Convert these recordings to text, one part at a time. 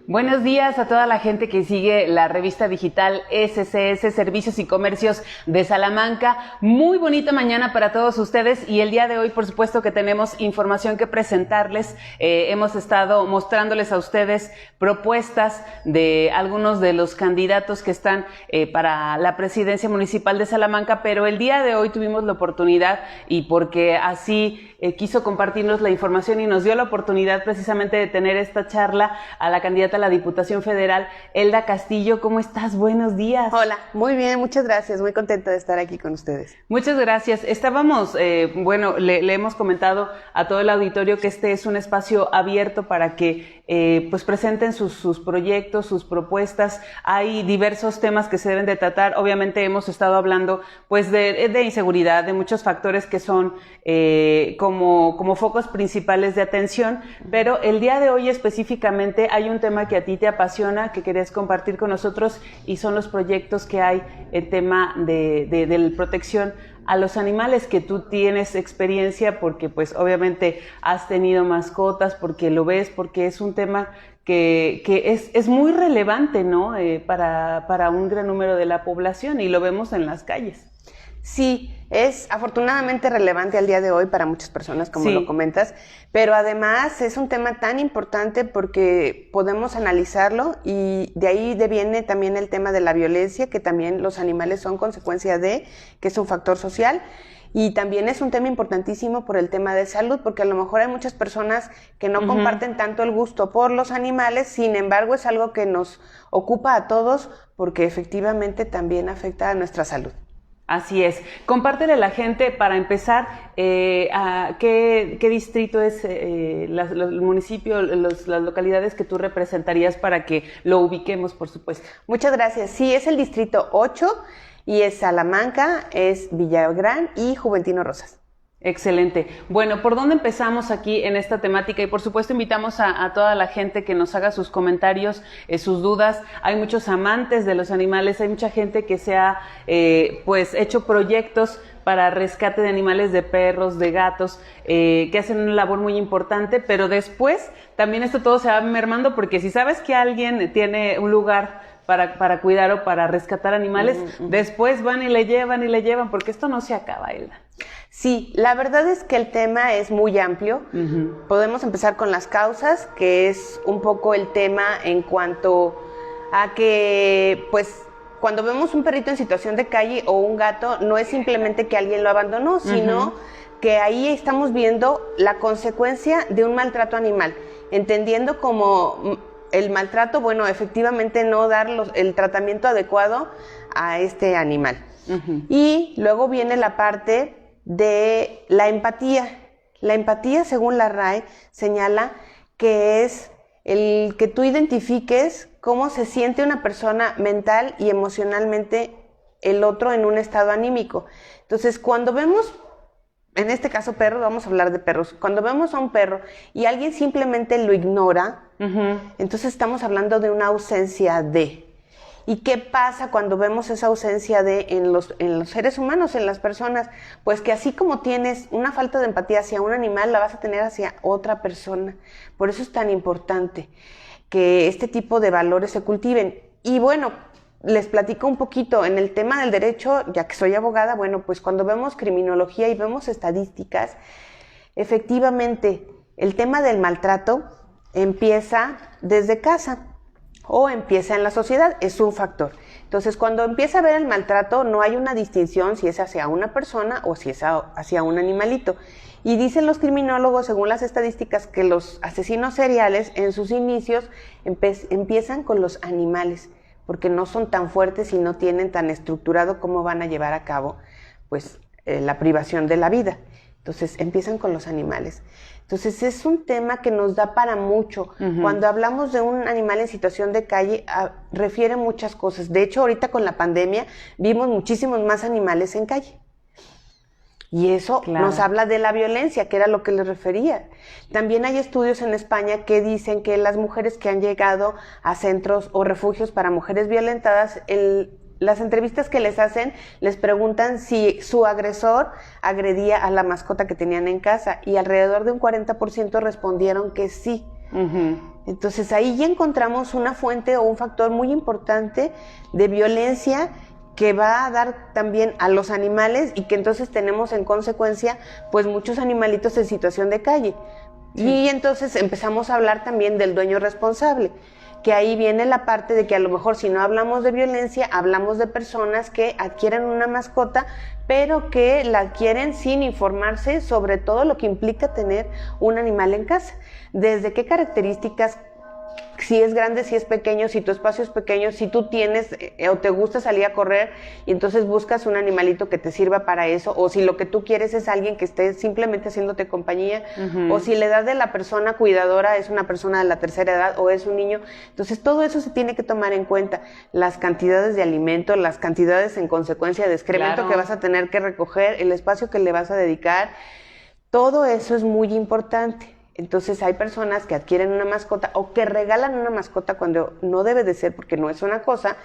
Buenos días a toda la gente que sigue la revista digital SCS, Servicios y Comercios de Salamanca. Muy bonita mañana para todos ustedes y el día de hoy, por supuesto, que tenemos información que presentarles. Hemos estado mostrándoles a ustedes propuestas de algunos de los candidatos que están para la presidencia municipal de Salamanca, pero el día de hoy tuvimos la oportunidad y porque así quiso compartirnos la información y nos dio la oportunidad precisamente de tener esta charla a la candidata a la Diputación Federal, Elda Castillo. ¿Cómo estás? Buenos días. Hola, muy bien, muchas gracias, muy contenta de estar aquí con ustedes. Muchas gracias. Estábamos, le hemos comentado a todo el auditorio que este es un espacio abierto para que pues presenten sus proyectos, sus propuestas. Hay diversos temas que se deben de tratar. Obviamente hemos estado hablando pues de inseguridad, de muchos factores que son como focos principales de atención, pero el día de hoy específicamente hay un tema que a ti te apasiona, que querías compartir con nosotros, y son los proyectos que hay, el tema de la protección a los animales, que tú tienes experiencia porque pues obviamente has tenido mascotas, porque lo ves, porque es un tema que es muy relevante, ¿no? Para un gran número de la población, y lo vemos en las calles. Sí, es afortunadamente relevante al día de hoy para muchas personas, como lo comentas, pero además es un tema tan importante porque podemos analizarlo y de ahí deviene también el tema de la violencia, que también los animales son consecuencia de, que es un factor social. Y también es un tema importantísimo por el tema de salud, porque a lo mejor hay muchas personas que no comparten tanto el gusto por los animales, sin embargo es algo que nos ocupa a todos porque efectivamente también afecta a nuestra salud. Así es. Compártele a la gente, para empezar, ¿qué distrito es el municipio, las localidades que tú representarías para que lo ubiquemos, por supuesto? Muchas gracias. Sí, es el distrito 8 y es Salamanca, es Villagrán y Juventino Rosas. Excelente. Bueno, ¿por dónde empezamos aquí en esta temática? Y por supuesto invitamos a toda la gente que nos haga sus comentarios, sus dudas. Hay muchos amantes de los animales, hay mucha gente que se ha pues hecho proyectos para rescate de animales, de perros, de gatos, que hacen una labor muy importante, pero después también esto todo se va mermando, porque si sabes que alguien tiene un lugar para cuidar o para rescatar animales, después van y le llevan, porque esto no se acaba, Elda. Sí, la verdad es que el tema es muy amplio. Podemos empezar con las causas, que es un poco el tema en cuanto a que, pues, cuando vemos un perrito en situación de calle o un gato, no es simplemente que alguien lo abandonó, sino que ahí estamos viendo la consecuencia de un maltrato animal, entendiendo como el maltrato, bueno, efectivamente no dar el tratamiento adecuado a este animal. Y luego viene la parte de la empatía. La empatía, según la RAE, señala que es el que tú identifiques cómo se siente una persona mental y emocionalmente el otro en un estado anímico. Entonces, cuando vemos, en este caso perros, vamos a hablar de perros, cuando vemos a un perro y alguien simplemente lo ignora, entonces estamos hablando de una ausencia de. ¿Y qué pasa cuando vemos esa ausencia de en los seres humanos, en las personas? Pues que así como tienes una falta de empatía hacia un animal, la vas a tener hacia otra persona. Por eso es tan importante que este tipo de valores se cultiven. Y bueno, les platico un poquito en el tema del derecho, ya que soy abogada. Bueno, pues cuando vemos criminología y vemos estadísticas, efectivamente el tema del maltrato empieza desde casa o empieza en la sociedad, es un factor. Entonces, cuando empieza a ver el maltrato, no hay una distinción si es hacia una persona o si es hacia un animalito. Y dicen los criminólogos, según las estadísticas, que los asesinos seriales en sus inicios empiezan con los animales, porque no son tan fuertes y no tienen tan estructurado cómo van a llevar a cabo pues, la privación de la vida. Entonces, empiezan con los animales. Entonces, es un tema que nos da para mucho. Cuando hablamos de un animal en situación de calle, refiere muchas cosas. De hecho, ahorita con la pandemia, vimos muchísimos más animales en calle. Y eso nos habla de la violencia, que era lo que les refería. También hay estudios en España que dicen que las mujeres que han llegado a centros o refugios para mujeres violentadas, las entrevistas que les hacen, les preguntan si su agresor agredía a la mascota que tenían en casa, y alrededor de un 40% respondieron que sí. Entonces ahí ya encontramos una fuente o un factor muy importante de violencia que va a dar también a los animales y que entonces tenemos en consecuencia pues muchos animalitos en situación de calle. Sí. Y entonces empezamos a hablar también del dueño responsable, que ahí viene la parte de que a lo mejor si no hablamos de violencia, hablamos de personas que adquieren una mascota, pero que la adquieren sin informarse sobre todo lo que implica tener un animal en casa. Desde qué características, si es grande, si es pequeño, si tu espacio es pequeño, si tú tienes o te gusta salir a correr y entonces buscas un animalito que te sirva para eso, o si lo que tú quieres es alguien que esté simplemente haciéndote compañía, o si la edad de la persona cuidadora es una persona de la tercera edad o es un niño. Entonces todo eso se tiene que tomar en cuenta, las cantidades de alimento, las cantidades en consecuencia de excremento que vas a tener que recoger, el espacio que le vas a dedicar, todo eso es muy importante. Entonces hay personas que adquieren una mascota o que regalan una mascota cuando no debe de ser porque no es una cosa,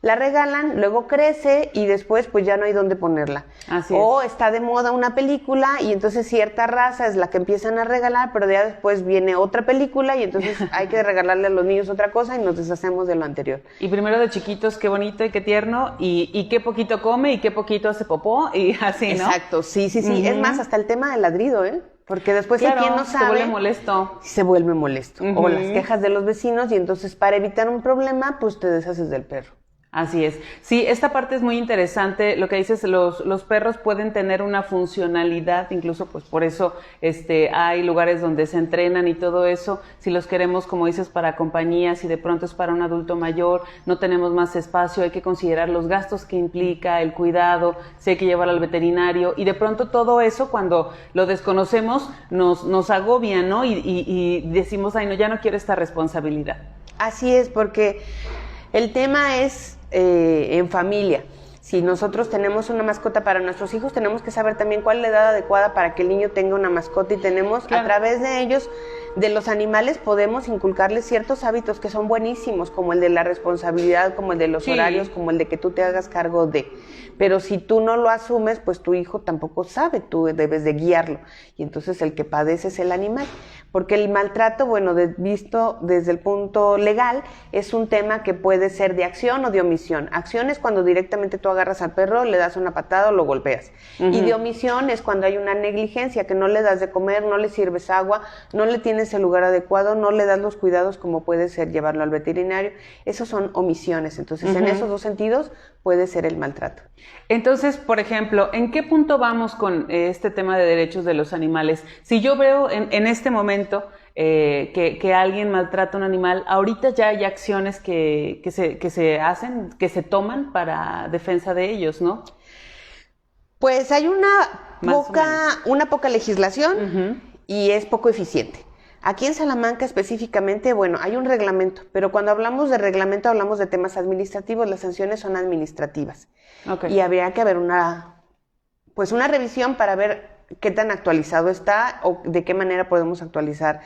la regalan, luego crece y después pues ya no hay dónde ponerla. Así o es. Está de moda una película y entonces cierta raza es la que empiezan a regalar, pero ya después viene otra película y entonces hay que regalarle a los niños otra cosa y nos deshacemos de lo anterior. Y primero de chiquitos, qué bonito y qué tierno, y qué poquito come y qué poquito hace popó y así, ¿no? Exacto, sí. Es más, hasta el tema del ladrido, porque después claro, hay quien no sabe. Se vuelve molesto. Se vuelve molesto. O las quejas de los vecinos y entonces para evitar un problema, pues te deshaces del perro. Así es. Sí, esta parte es muy interesante. Lo que dices, los perros pueden tener una funcionalidad, incluso pues por eso hay lugares donde se entrenan y todo eso. Si los queremos, como dices, para compañía, si de pronto es para un adulto mayor, no tenemos más espacio, hay que considerar los gastos que implica, el cuidado, si hay que llevar al veterinario. Y de pronto todo eso, cuando lo desconocemos, nos agobia, ¿no? Y decimos, ay, no, ya no quiero esta responsabilidad. Así es, porque el tema es en familia. Si nosotros tenemos una mascota para nuestros hijos, tenemos que saber también cuál es la edad adecuada para que el niño tenga una mascota y tenemos, claro, a través de ellos, de los animales, podemos inculcarles ciertos hábitos que son buenísimos, como el de la responsabilidad, como el de los horarios, como el de que tú te hagas cargo de. Pero si tú no lo asumes, pues tu hijo tampoco sabe, tú debes de guiarlo. Y entonces el que padece es el animal. Porque el maltrato, bueno, visto desde el punto legal, es un tema que puede ser de acción o de omisión. Acción es cuando directamente tú agarras al perro, le das una patada o lo golpeas. Y de omisión es cuando hay una negligencia, que no le das de comer, no le sirves agua, no le tienes el lugar adecuado, no le das los cuidados como puede ser llevarlo al veterinario. Esos son omisiones. Entonces, en esos dos sentidos puede ser el maltrato. Entonces, por ejemplo, ¿en qué punto vamos con este tema de derechos de los animales? Si yo veo en este momento que alguien maltrata a un animal, ahorita ya hay acciones que se hacen, que se toman para defensa de ellos, ¿no? Pues hay una poca legislación y es poco eficiente. Aquí en Salamanca específicamente, bueno, hay un reglamento, pero cuando hablamos de reglamento hablamos de temas administrativos, las sanciones son administrativas. Okay. Y habría que haber una revisión para ver qué tan actualizado está o de qué manera podemos actualizar.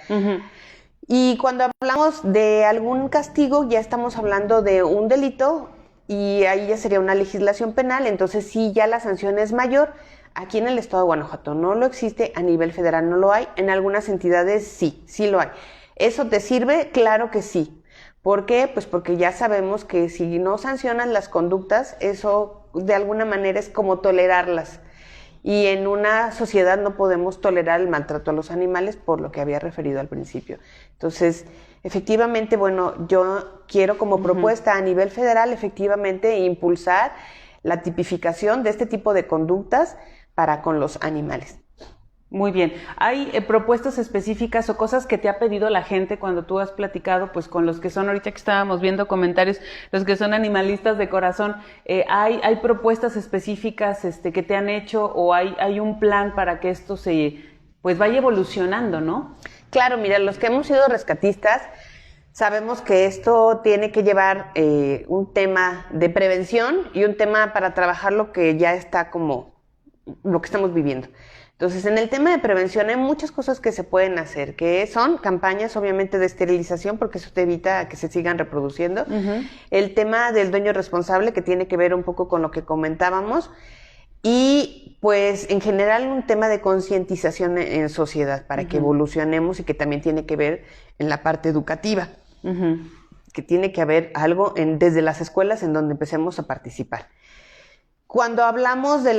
Y cuando hablamos de algún castigo, ya estamos hablando de un delito y ahí ya sería una legislación penal, entonces sí, ya la sanción es mayor. Aquí en el estado de Guanajuato no lo existe, a nivel federal no lo hay, en algunas entidades sí lo hay. ¿Eso te sirve? Claro que sí. ¿Por qué? Pues porque ya sabemos que si no sancionan las conductas, eso de alguna manera es como tolerarlas. Y en una sociedad no podemos tolerar el maltrato a los animales, por lo que había referido al principio. Entonces, efectivamente, bueno, yo quiero como propuesta a nivel federal, efectivamente, impulsar la tipificación de este tipo de conductas para con los animales. Muy bien. ¿Hay propuestas específicas o cosas que te ha pedido la gente cuando tú has platicado pues con los que son, ahorita que estábamos viendo comentarios, los que son animalistas de corazón? ¿Hay propuestas específicas que te han hecho o hay un plan para que esto pues vaya evolucionando, ¿no? Claro, mira, los que hemos sido rescatistas sabemos que esto tiene que llevar un tema de prevención y un tema para trabajar lo que ya está como lo que estamos viviendo. Entonces, en el tema de prevención hay muchas cosas que se pueden hacer, que son campañas, obviamente, de esterilización, porque eso te evita que se sigan reproduciendo. El tema del dueño responsable, que tiene que ver un poco con lo que comentábamos, y pues en general un tema de concientización en sociedad para que evolucionemos y que también tiene que ver en la parte educativa, que tiene que haber algo desde las escuelas en donde empecemos a participar. Cuando hablamos de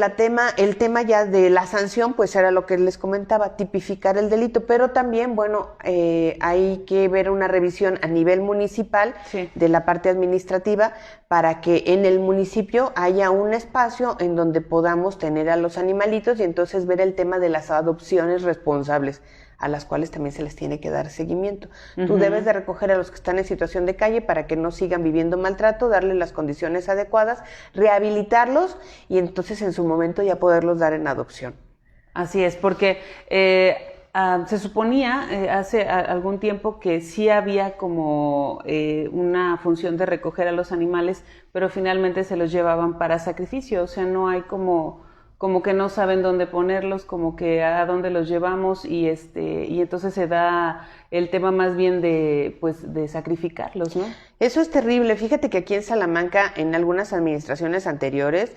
el tema ya de la sanción, pues era lo que les comentaba, tipificar el delito, pero también, bueno, hay que ver una revisión a nivel municipal de la parte administrativa para que en el municipio haya un espacio en donde podamos tener a los animalitos y entonces ver el tema de las adopciones responsables, a las cuales también se les tiene que dar seguimiento. Tú debes de recoger a los que están en situación de calle para que no sigan viviendo maltrato, darles las condiciones adecuadas, rehabilitarlos y entonces en su momento ya poderlos dar en adopción. Así es, porque se suponía hace algún tiempo que sí había como una función de recoger a los animales, pero finalmente se los llevaban para sacrificio, o sea, no hay como que no saben dónde ponerlos, como que a dónde los llevamos y entonces se da el tema más bien de sacrificarlos, ¿no? Eso es terrible. Fíjate que aquí en Salamanca, en algunas administraciones anteriores,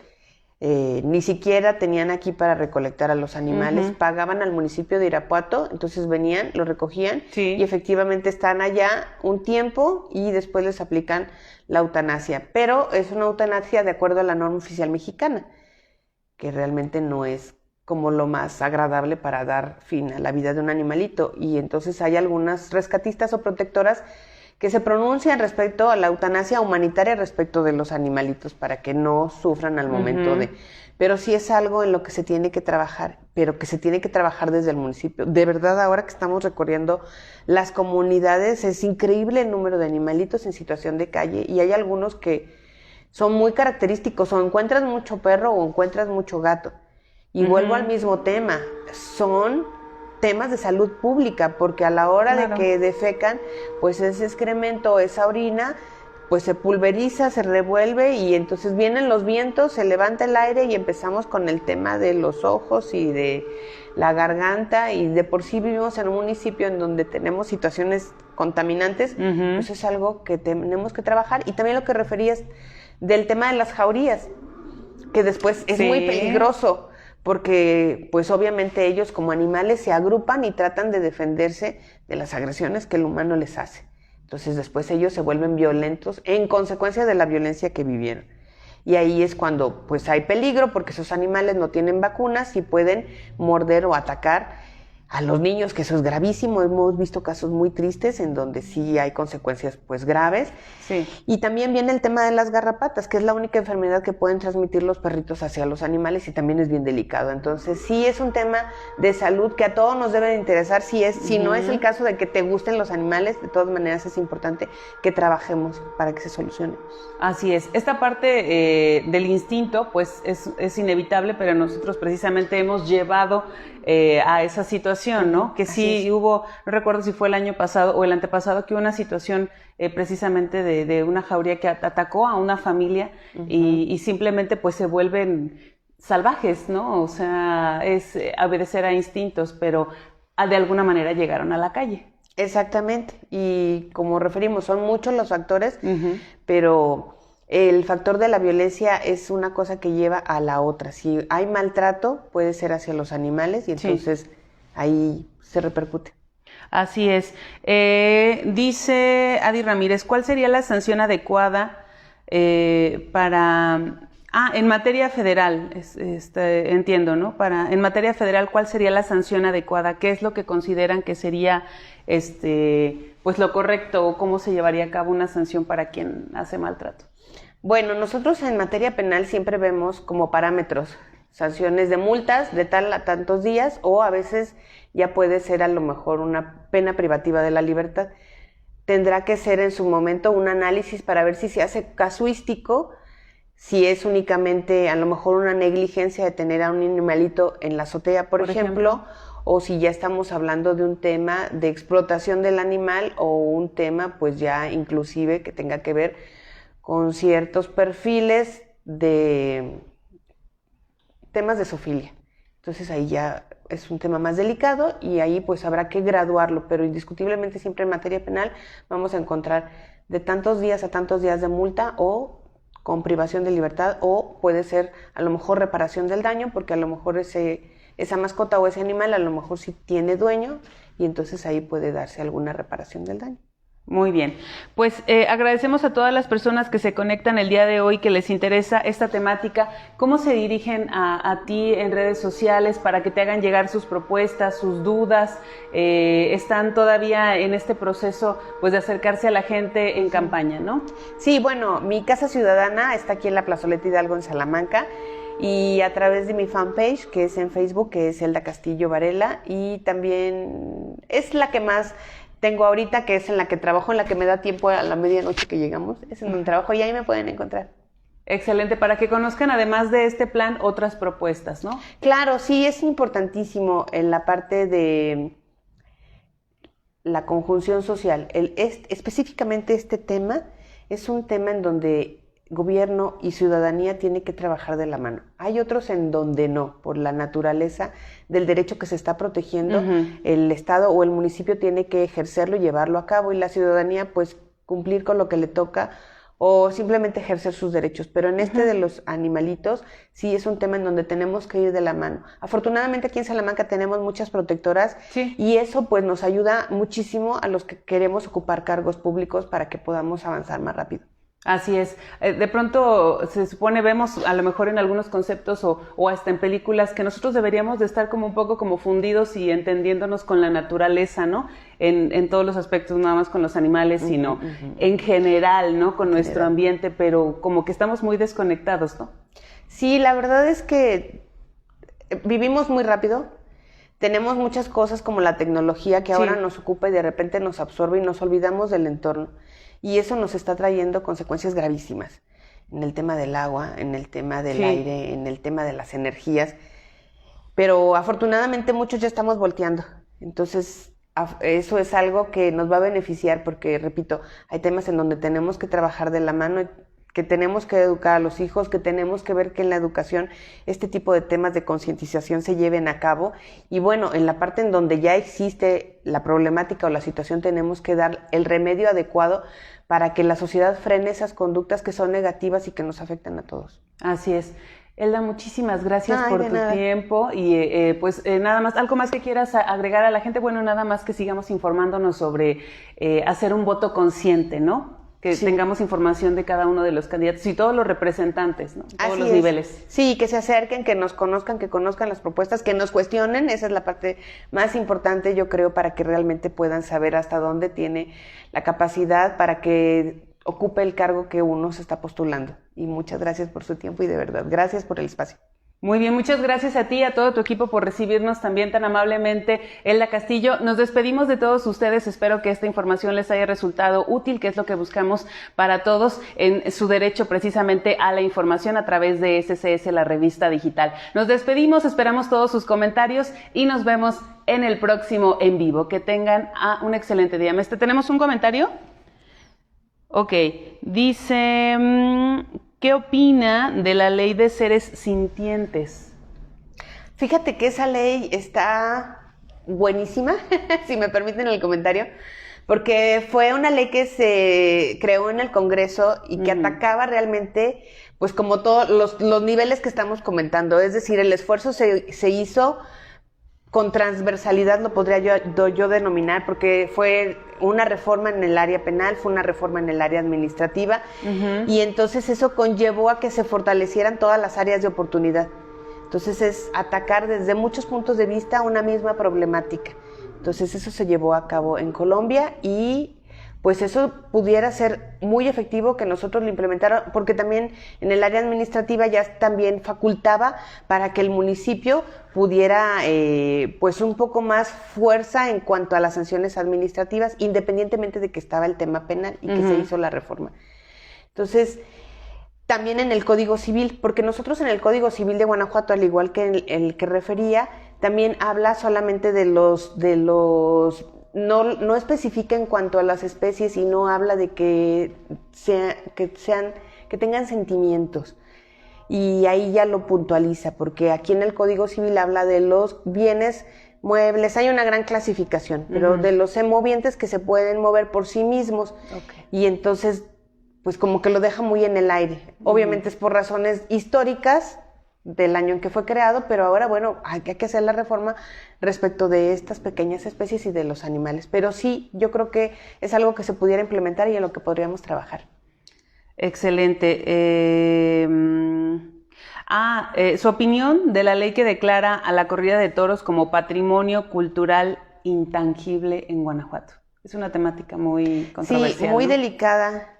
ni siquiera tenían aquí para recolectar a los animales, pagaban al municipio de Irapuato, entonces venían, los recogían y efectivamente están allá un tiempo y después les aplican la eutanasia, pero es una eutanasia de acuerdo a la norma oficial mexicana, que realmente no es como lo más agradable para dar fin a la vida de un animalito. Y entonces hay algunas rescatistas o protectoras que se pronuncian respecto a la eutanasia humanitaria respecto de los animalitos para que no sufran al momento de... Pero sí es algo en lo que se tiene que trabajar, pero que se tiene que trabajar desde el municipio. De verdad, ahora que estamos recorriendo las comunidades, es increíble el número de animalitos en situación de calle y hay algunos que son muy característicos, o encuentras mucho perro o encuentras mucho gato. Y vuelvo al mismo tema, son temas de salud pública, porque a la hora de que defecan, pues ese excremento, esa orina, pues se pulveriza, se revuelve y entonces vienen los vientos, se levanta el aire y empezamos con el tema de los ojos y de la garganta y de por sí vivimos en un municipio en donde tenemos situaciones contaminantes, pues es algo que tenemos que trabajar. Y también lo que referías del tema de las jaurías, que después es muy peligroso, porque pues obviamente ellos como animales se agrupan y tratan de defenderse de las agresiones que el humano les hace. Entonces después ellos se vuelven violentos en consecuencia de la violencia que vivieron. Y ahí es cuando pues hay peligro, porque esos animales no tienen vacunas y pueden morder o atacar a los niños, que eso es gravísimo. Hemos visto casos muy tristes en donde sí hay consecuencias pues graves. Sí. Y también viene el tema de las garrapatas, que es la única enfermedad que pueden transmitir los perritos hacia los animales y también es bien delicado. Entonces sí es un tema de salud que a todos nos debe de interesar. Si no es el caso de que te gusten los animales, de todas maneras es importante que trabajemos para que se solucione. Así es. Esta parte del instinto pues es inevitable, pero nosotros precisamente hemos llevado a esa situación, ¿no? Que sí hubo, no recuerdo si fue el año pasado o el antepasado, que hubo una situación precisamente de una jauría que atacó a una familia y simplemente pues se vuelven salvajes, ¿no? O sea, es obedecer a instintos, pero de alguna manera llegaron a la calle. Exactamente, y como referimos, son muchos los factores, pero el factor de la violencia es una cosa que lleva a la otra. Si hay maltrato, puede ser hacia los animales y entonces ahí se repercute. Así es. Dice Adi Ramírez, ¿cuál sería la sanción adecuada para... en materia federal, entiendo, ¿no? En materia federal, ¿cuál sería la sanción adecuada? ¿Qué es lo que consideran que sería pues lo correcto o cómo se llevaría a cabo una sanción para quien hace maltrato? Bueno, nosotros en materia penal siempre vemos como parámetros sanciones de multas de tal a tantos días o a veces ya puede ser a lo mejor una pena privativa de la libertad. Tendrá que ser en su momento un análisis para ver si se hace casuístico, si es únicamente a lo mejor una negligencia de tener a un animalito en la azotea, por ejemplo, o si ya estamos hablando de un tema de explotación del animal o un tema pues ya inclusive que tenga que ver con ciertos perfiles de temas de zoofilia. Entonces ahí ya es un tema más delicado y ahí pues habrá que graduarlo, pero indiscutiblemente siempre en materia penal vamos a encontrar de tantos días a tantos días de multa o con privación de libertad, o puede ser a lo mejor reparación del daño, porque a lo mejor esa mascota o ese animal a lo mejor sí tiene dueño, y entonces ahí puede darse alguna reparación del daño. Muy bien, pues agradecemos a todas las personas que se conectan el día de hoy, que les interesa esta temática. ¿Cómo se dirigen a ti en redes sociales para que te hagan llegar sus propuestas, sus dudas? Están todavía en este proceso pues de acercarse a la gente en campaña, ¿no? Sí, bueno, mi Casa Ciudadana está aquí en la Plazoleta Hidalgo en Salamanca, y a través de mi fanpage, que es en Facebook, que es Elda Castillo Varela, y también es la que más tengo ahorita, que es en la que trabajo, en la que me da tiempo a la medianoche que llegamos, es en donde trabajo y ahí me pueden encontrar. Excelente, para que conozcan además de este plan otras propuestas, ¿no? Claro, sí, es importantísimo en la parte de la conjunción social. Específicamente este tema es un tema en donde gobierno y ciudadanía tiene que trabajar de la mano. Hay otros en donde no, por la naturaleza del derecho que se está protegiendo, el Estado o el municipio tiene que ejercerlo y llevarlo a cabo, y la ciudadanía pues cumplir con lo que le toca o simplemente ejercer sus derechos. Pero en este de los animalitos sí es un tema en donde tenemos que ir de la mano. Afortunadamente aquí en Salamanca tenemos muchas protectoras, y eso pues nos ayuda muchísimo a los que queremos ocupar cargos públicos para que podamos avanzar más rápido. Así es. De pronto se supone, vemos a lo mejor en algunos conceptos o hasta en películas que nosotros deberíamos de estar como un poco como fundidos y entendiéndonos con la naturaleza, ¿no? En todos los aspectos, no nada más con los animales, sino en general, ¿no? Con nuestro ambiente, pero como que estamos muy desconectados, ¿no? Sí, la verdad es que vivimos muy rápido. Tenemos muchas cosas como la tecnología que ahora nos ocupa y de repente nos absorbe y nos olvidamos del entorno. Y eso nos está trayendo consecuencias gravísimas en el tema del agua, en el tema del aire, en el tema de las energías. Pero afortunadamente muchos ya estamos volteando. Entonces, eso es algo que nos va a beneficiar porque, repito, hay temas en donde tenemos que trabajar de la mano, que tenemos que educar a los hijos, que tenemos que ver que en la educación este tipo de temas de concientización se lleven a cabo. Y bueno, en la parte en donde ya existe la problemática o la situación, tenemos que dar el remedio adecuado para que la sociedad frene esas conductas que son negativas y que nos afectan a todos. Así es. Elda, muchísimas gracias por tu tiempo y nada más, ¿algo más que quieras agregar a la gente? Bueno, nada más que sigamos informándonos sobre hacer un voto consciente, ¿no? Que tengamos información de cada uno de los candidatos y todos los representantes, ¿no? Todos los niveles. Sí, que se acerquen, que nos conozcan, que conozcan las propuestas, que nos cuestionen. Esa es la parte más importante, yo creo, para que realmente puedan saber hasta dónde tiene la capacidad para que ocupe el cargo que uno se está postulando. Y muchas gracias por su tiempo y de verdad, gracias por el espacio. Muy bien, muchas gracias a ti y a todo tu equipo por recibirnos también tan amablemente. Elda Castillo, nos despedimos de todos ustedes. Espero que esta información les haya resultado útil, que es lo que buscamos para todos en su derecho precisamente a la información a través de SCS, la revista digital. Nos despedimos, esperamos todos sus comentarios y nos vemos en el próximo en vivo. Que tengan un excelente día. ¿Tenemos un comentario? Ok, dice... ¿qué opina de la ley de seres sintientes? Fíjate que esa ley está buenísima, si me permiten el comentario, porque fue una ley que se creó en el Congreso y que atacaba realmente, pues como todos los niveles que estamos comentando, es decir, el esfuerzo se hizo con transversalidad, lo podría yo denominar, porque fue una reforma en el área penal, fue una reforma en el área administrativa, y entonces eso conllevó a que se fortalecieran todas las áreas de oportunidad. Entonces es atacar desde muchos puntos de vista una misma problemática. Entonces eso se llevó a cabo en Colombia y pues eso pudiera ser muy efectivo que nosotros lo implementáramos, porque también en el área administrativa ya también facultaba para que el municipio pudiera pues un poco más fuerza en cuanto a las sanciones administrativas, independientemente de que estaba el tema penal y que se hizo la reforma. Entonces, también en el Código Civil, porque nosotros en el Código Civil de Guanajuato, al igual que en el que refería, también habla solamente de los no especifica en cuanto a las especies y no habla de que tengan sentimientos. Y ahí ya lo puntualiza, porque aquí en el Código Civil habla de los bienes muebles, hay una gran clasificación, pero de los movientes que se pueden mover por sí mismos. Y entonces pues como que lo deja muy en el aire. Obviamente es por razones históricas del año en que fue creado, pero ahora, bueno, hay que hacer la reforma respecto de estas pequeñas especies y de los animales. Pero sí, yo creo que es algo que se pudiera implementar y en lo que podríamos trabajar. Excelente. Su opinión de la ley que declara a la corrida de toros como patrimonio cultural intangible en Guanajuato. Es una temática muy controversial. Sí, muy ¿no? delicada.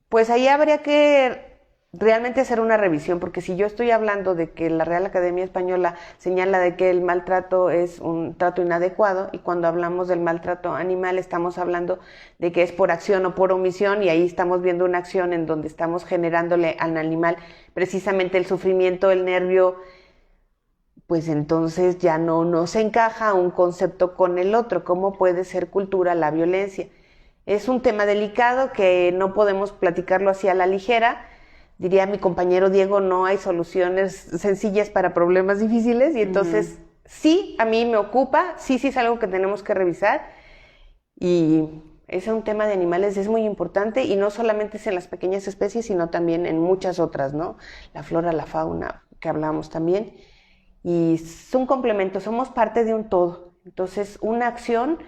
Pues ahí habría que realmente hacer una revisión, porque si yo estoy hablando de que la Real Academia Española señala de que el maltrato es un trato inadecuado, y cuando hablamos del maltrato animal estamos hablando de que es por acción o por omisión, y ahí estamos viendo una acción en donde estamos generándole al animal precisamente el sufrimiento, el nervio, pues entonces ya no se encaja un concepto con el otro. ¿Cómo puede ser cultura la violencia? Es un tema delicado que no podemos platicarlo así a la ligera. Diría mi compañero Diego, no hay soluciones sencillas para problemas difíciles, y entonces sí, a mí me ocupa, sí es algo que tenemos que revisar, y es un tema de animales, es muy importante, y no solamente es en las pequeñas especies, sino también en muchas otras, ¿no? La flora, la fauna, que hablamos también, y es un complemento, somos parte de un todo, entonces una acción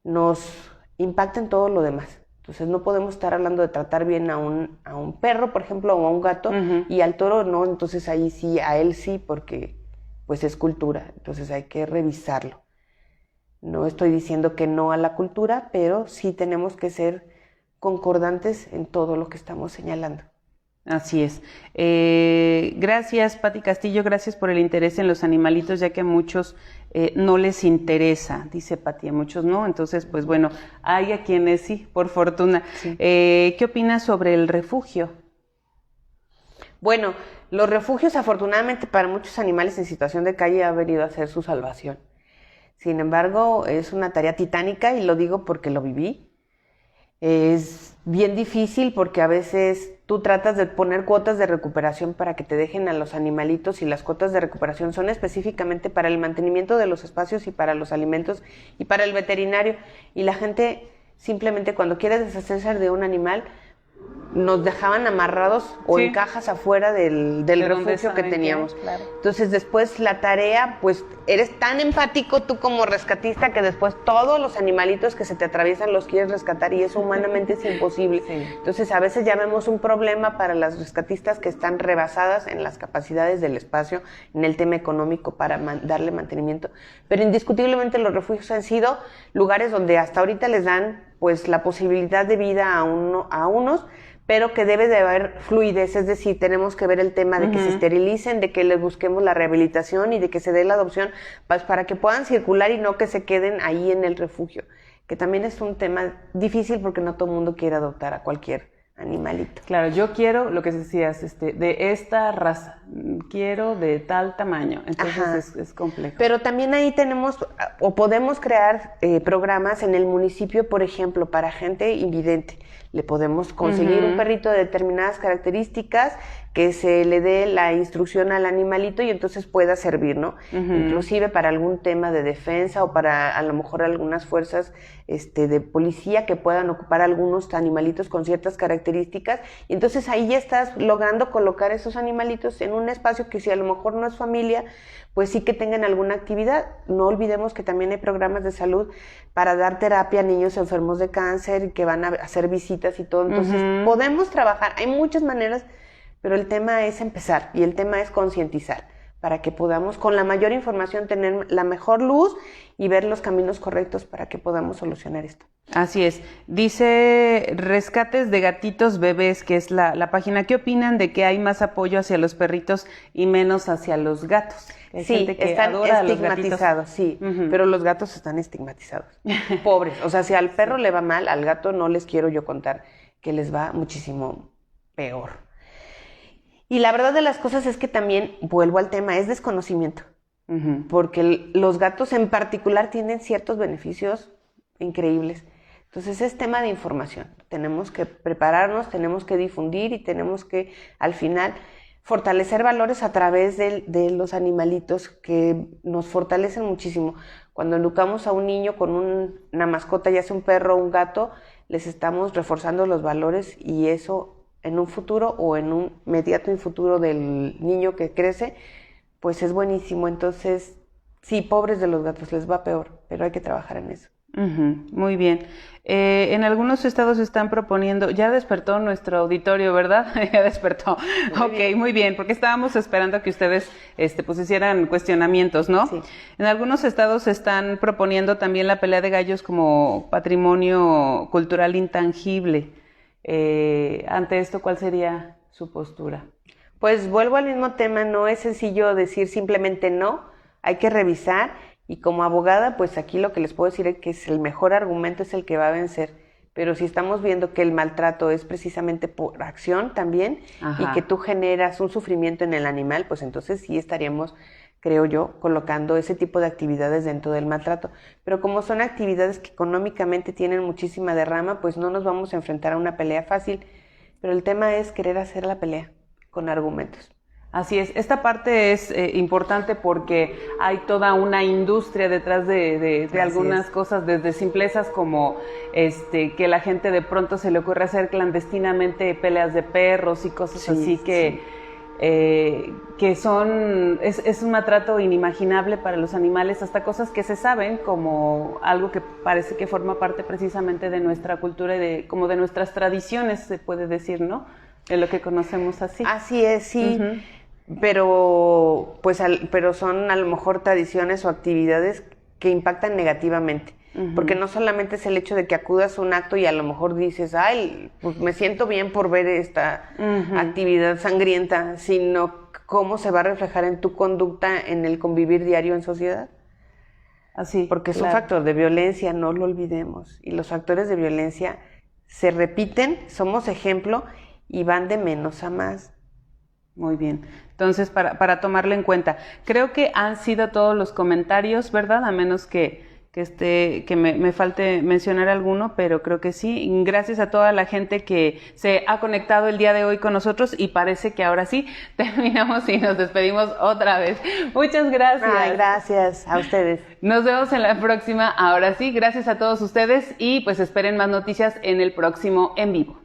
nos impacta en todo lo demás. Entonces no podemos estar hablando de tratar bien a un perro, por ejemplo, o a un gato, y al toro no, entonces ahí sí, a él sí, porque pues es cultura, entonces hay que revisarlo. No estoy diciendo que no a la cultura, pero sí tenemos que ser concordantes en todo lo que estamos señalando. Así es. Gracias, Pati Castillo, gracias por el interés en los animalitos, ya que a muchos no les interesa, dice Pati, a muchos no, entonces pues bueno, hay a quienes sí, por fortuna. Sí. ¿Qué opinas sobre el refugio? Bueno, los refugios afortunadamente para muchos animales en situación de calle ha venido a ser su salvación. Sin embargo, es una tarea titánica, y lo digo porque lo viví. Es bien difícil porque a veces tú tratas de poner cuotas de recuperación para que te dejen a los animalitos, y las cuotas de recuperación son específicamente para el mantenimiento de los espacios y para los alimentos y para el veterinario, y la gente simplemente cuando quiere deshacerse de un animal nos dejaban amarrados o en cajas afuera del refugio que teníamos. Claro. Entonces después la tarea, pues eres tan empático tú como rescatista que después todos los animalitos que se te atraviesan los quieres rescatar, y eso humanamente es imposible. Sí. Entonces a veces ya vemos un problema para las rescatistas que están rebasadas en las capacidades del espacio, en el tema económico para darle mantenimiento. Pero indiscutiblemente los refugios han sido lugares donde hasta ahorita les dan pues la posibilidad de vida a unos, pero que debe de haber fluidez, es decir, tenemos que ver el tema de que se esterilicen, de que les busquemos la rehabilitación y de que se dé la adopción, pues, para que puedan circular y no que se queden ahí en el refugio, que también es un tema difícil porque no todo el mundo quiere adoptar a cualquier animalito. Claro, yo quiero lo que decías, de esta raza, quiero de tal tamaño, entonces es complejo. Pero también ahí tenemos o podemos crear programas en el municipio, por ejemplo, para gente invidente. Le podemos conseguir un perrito de determinadas características, que se le dé la instrucción al animalito y entonces pueda servir, ¿no? Inclusive para algún tema de defensa o para a lo mejor algunas fuerzas de policía que puedan ocupar algunos animalitos con ciertas características, y entonces ahí ya estás logrando colocar esos animalitos en un espacio que si a lo mejor no es familia, pues sí que tengan alguna actividad. No olvidemos que también hay programas de salud para dar terapia a niños enfermos de cáncer, que van a hacer visitas y todo, entonces podemos trabajar, hay muchas maneras, pero el tema es empezar y el tema es concientizar para que podamos con la mayor información tener la mejor luz y ver los caminos correctos para que podamos solucionar esto. Así es. Dice Rescates de Gatitos Bebés, que es la página. ¿Qué opinan de que hay más apoyo hacia los perritos y menos hacia los gatos? Hay Sí, gente que están adora a los estigmatizados, sí, pero los gatos están estigmatizados. Pobres, o sea, si al perro le va mal, al gato no les quiero yo contar que les va muchísimo peor. Y la verdad de las cosas es que también, vuelvo al tema, es desconocimiento. Porque los gatos en particular tienen ciertos beneficios increíbles. Entonces es tema de información. Tenemos que prepararnos, tenemos que difundir y tenemos que, al final, fortalecer valores a través de los animalitos que nos fortalecen muchísimo. Cuando educamos a un niño con una mascota, ya sea un perro o un gato, les estamos reforzando los valores y eso en un futuro o en un inmediato futuro del niño que crece, pues es buenísimo. Entonces, sí, pobres de los gatos, les va peor, pero hay que trabajar en eso. Muy bien. En algunos estados están proponiendo, ya despertó nuestro auditorio, ¿verdad? Ya despertó. Muy bien, porque estábamos esperando que ustedes pues hicieran cuestionamientos, ¿no? Sí. En algunos estados están proponiendo también la pelea de gallos como patrimonio cultural intangible. Ante esto, ¿cuál sería su postura? Pues vuelvo al mismo tema, no es sencillo decir simplemente no, hay que revisar. Y como abogada, pues aquí lo que les puedo decir es que el mejor argumento es el que va a vencer. Pero si estamos viendo que el maltrato es precisamente por acción también, y que tú generas un sufrimiento en el animal, pues entonces sí estaríamos, creo yo, colocando ese tipo de actividades dentro del maltrato. Pero como son actividades que económicamente tienen muchísima derrama, pues no nos vamos a enfrentar a una pelea fácil. Pero el tema es querer hacer la pelea con argumentos. Así es, esta parte es importante porque hay toda una industria detrás de algunas cosas, desde simplezas como que la gente de pronto se le ocurre hacer clandestinamente peleas de perros y cosas así que son, es un maltrato inimaginable para los animales, hasta cosas que se saben como algo que parece que forma parte precisamente de nuestra cultura y como de nuestras tradiciones, se puede decir, ¿no? De lo que conocemos así. Así es, sí. Pero pero son a lo mejor tradiciones o actividades que impactan negativamente, porque no solamente es el hecho de que acudas a un acto y a lo mejor dices, ay, pues me siento bien por ver esta actividad sangrienta, sino cómo se va a reflejar en tu conducta en el convivir diario en sociedad. Así, porque es un factor de violencia, no lo olvidemos, y los factores de violencia se repiten, somos ejemplo y van de menos a más. Muy bien, entonces para tomarlo en cuenta, creo que han sido todos los comentarios, ¿verdad? A menos que me falte mencionar alguno, pero creo que sí. Gracias a toda la gente que se ha conectado el día de hoy con nosotros y parece que ahora sí terminamos y nos despedimos otra vez. Muchas gracias. Gracias a ustedes. Nos vemos en la próxima, ahora sí, gracias a todos ustedes y pues esperen más noticias en el próximo En Vivo.